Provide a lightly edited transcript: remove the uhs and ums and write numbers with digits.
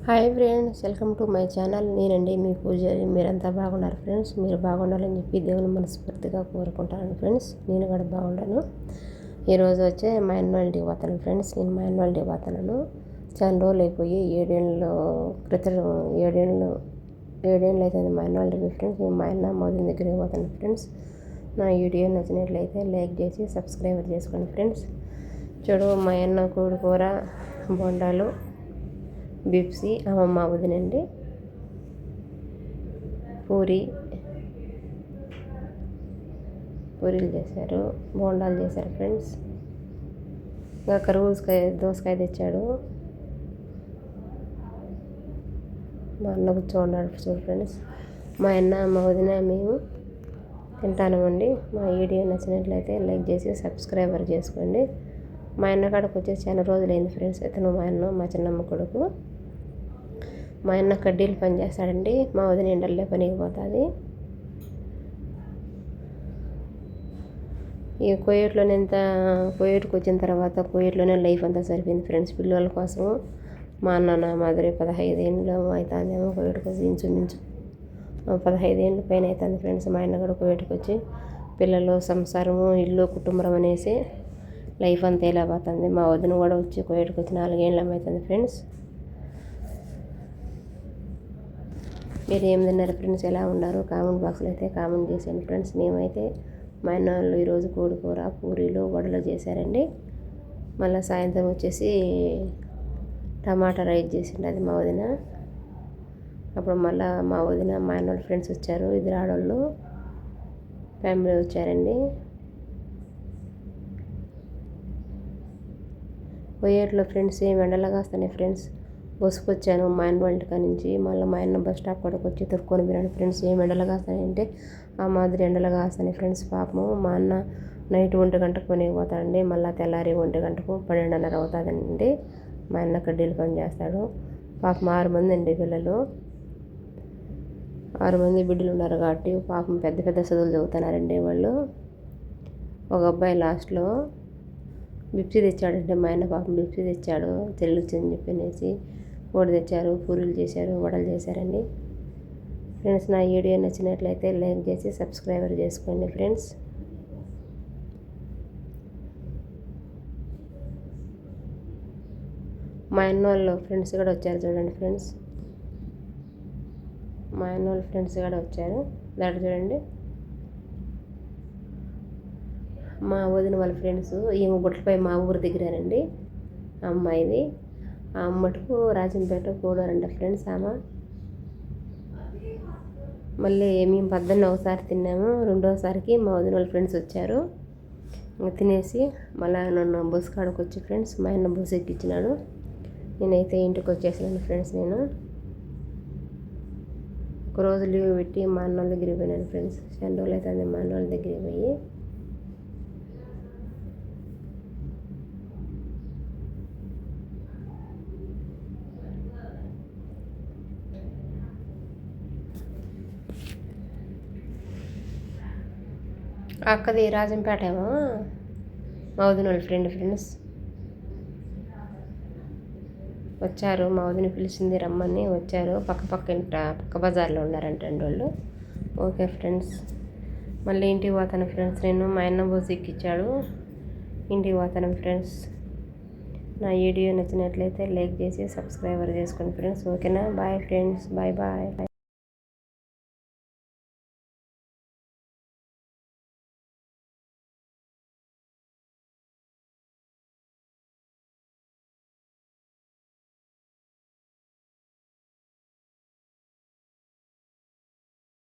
Hi friends, welcome to my channel. నేనండి మీ పూజారి. మీరంతా బాగున్నారు ఫ్రెండ్స్. మీరు బాగుండాలని చెప్పి దేవుని మనస్ఫూర్తిగా కోరుకుంటాను ఫ్రెండ్స్. నేను కూడా బాగుండాను. ఈరోజు వచ్చే మా యాన్యువల్టీ పోతాను ఫ్రెండ్స్. నేను మా యాన్యువల్టీ పోతాను. చాలా రోజులు అయిపోయి క్రితం ఏడేళ్ళు అవుతుంది మా యాన్యువల్టీ ఫ్రెండ్స్. నేను మా అన్న మోదీ దగ్గరికి పోతాను ఫ్రెండ్స్. నా వీడియో నచ్చినట్లయితే లైక్ చేసి సబ్స్క్రైబ్ చేసుకోండి ఫ్రెండ్స్. చూడు, మా అన్న కోడి కూర, బొండాలు, బిప్సీ, అమ్మమ్మ వదినండి, పూరీలు చేశారు, బోండాలు చేశారు ఫ్రెండ్స్. ఇంకా కరువుకాయ దోసకాయ తెచ్చాడు. మా అన్న కూర్చోన్నాడు చూడు ఫ్రెండ్స్. మా అన్న, మా వదిన, మేము తింటామండి. మా వీడియో నచ్చినట్లయితే లైక్ చేసి సబ్స్క్రైబర్ చేసుకోండి. మా అన్న కాడకు వచ్చేసి చాలా రోజులైంది ఫ్రెండ్స్. ఇతను మా అన్న, మా చిన్నమ్మ కొడుకు. మా అన్న కడ్డీలు పని చేస్తాడండి. మా వదిన ఎండల్లో పనికి పోతుంది. ఈ కోయేట్కి వచ్చిన తర్వాత కోయేట్లోనే లైఫ్ అంతా సరిపోయింది ఫ్రెండ్స్. పిల్లల కోసం మా అన్న నా మాదిరి 15 ఏళ్ళు అవుతుందేమో కోయేట్కి వచ్చి, ఇంచుమించు 15 ఏళ్ళ పైన అవుతుంది ఫ్రెండ్స్. మా అన్న కూడా కోయేట్కి వచ్చి పిల్లలు, సంసారము, ఇల్లు, కుటుంబం అనేసి లైఫ్ అంతా ఇలా పోతుంది. మా వదిన కూడా వచ్చి కోయేట్కి వచ్చి 4 ఏళ్ళు అవుతుంది ఫ్రెండ్స్. మీరు ఏం తిన్నారు ఫ్రెండ్స్? ఎలా ఉన్నారు? కామెంట్ బాక్స్లో అయితే కామెంట్ చేసేయండి ఫ్రెండ్స్. మేమైతే మా అన్న వాళ్ళు ఈరోజు కోడికూర, పూరీలు, వడలు చేశారండి. మళ్ళీ సాయంత్రం వచ్చేసి టమాటా రైస్ చేసిండు అది మా వదిన. అప్పుడు మళ్ళీ మా వదిన, మా అన్న వాళ్ళ ఫ్రెండ్స్ వచ్చారు. 2 ఆడవాళ్ళు ఫ్యామిలీ వచ్చారండి. పోయేట్లో ఫ్రెండ్స్ ఏం ఎండలుగా వస్తున్నాయి ఫ్రెండ్స్. బస్సుకు వచ్చాను మా అన్న వాళ్ళ ఇంటి నుంచి. మళ్ళీ మా అన్న బస్ స్టాప్ కాడికి వచ్చి తొక్కుని పోయినాడు ఫ్రెండ్స్. ఏం ఎండలుగా వస్తాయంటే ఆ మాదిరి ఎండలుగా వస్తాయి ఫ్రెండ్స్. పాపము మా అన్న నైట్ 1 గంటకు పనికి పోతాడండి. మళ్ళీ తెల్లారి 1 గంటకు 12:30 అవుతుందండి. మా అన్న కడ్డీలు పని చేస్తాడు. పాపం 6 మంది అండి పిల్లలు. 6 మంది బిడ్డలు ఉన్నారు కాబట్టి పాపం పెద్ద పెద్ద చదువులు చదువుతున్నారండి వాళ్ళు. ఒక అబ్బాయి లాస్ట్లో బిప్సీ తెచ్చాడంటే మా ఆయన పాపం బిప్సీ తెచ్చాడు. చెల్లిచ్చని చెప్పనేసి ఓడి తెచ్చారు, పూరీలు చేశారు, వడలు చేశారండి ఫ్రెండ్స్. నా వీడియో నచ్చినట్లయితే లైక్ చేసి సబ్స్క్రైబర్ చేసుకోండి ఫ్రెండ్స్. మా అన్న వాళ్ళు ఫ్రెండ్స్ కూడా వచ్చారు చూడండి ఫ్రెండ్స్. మా అన్న వాళ్ళ ఫ్రెండ్స్ కూడా వచ్చారు. దాంట్లో చూడండి మా వదిన వాళ్ళ ఫ్రెండ్స్. ఈమె బుట్టలపై మా ఊరు దగ్గరేనండి అమ్మాయిది. ఆ అమ్మటుకు రాజంపేట కూడారంట ఫ్రెండ్స్ ఆమె. మళ్ళీ మేము 18 ఒకసారి తిన్నాము. 2వసారికి మా వదిన వాళ్ళ ఫ్రెండ్స్ వచ్చారు. తినేసి మళ్ళీ నన్ను బస్సు కాడికి వచ్చి ఫ్రెండ్స్ మా ఆయన బస్సు ఎక్కించినాడు. నేనైతే ఇంటికి వచ్చేసినాను ఫ్రెండ్స్. నేను ఒకరోజు లీవ్ పెట్టి మా అన్న వాళ్ళ దగ్గరికి పోయినాను ఫ్రెండ్స్. చాలా రోజులు అవుతుంది మా అన్న వాళ్ళ దగ్గరికి పోయి. అక్కది రాజంపేట ఏమో మా వదిన వాళ్ళ ఫ్రెండ్స్ వచ్చారు. మా వదిన పిలిచింది రమ్మని వచ్చారు. పక్క బజార్లో ఉన్నారంట వాళ్ళు. ఓకే ఫ్రెండ్స్, మళ్ళీ ఇంటికి పోతాను ఫ్రెండ్స్. నేను మా అన్న బస్సు ఎక్కించాడు. ఇంటికి పోతాను ఫ్రెండ్స్. నా వీడియో నచ్చినట్లయితే లైక్ చేసి సబ్స్క్రైబర్ చేసుకోండి ఫ్రెండ్స్. ఓకేనా? Bye friends. బాయ్.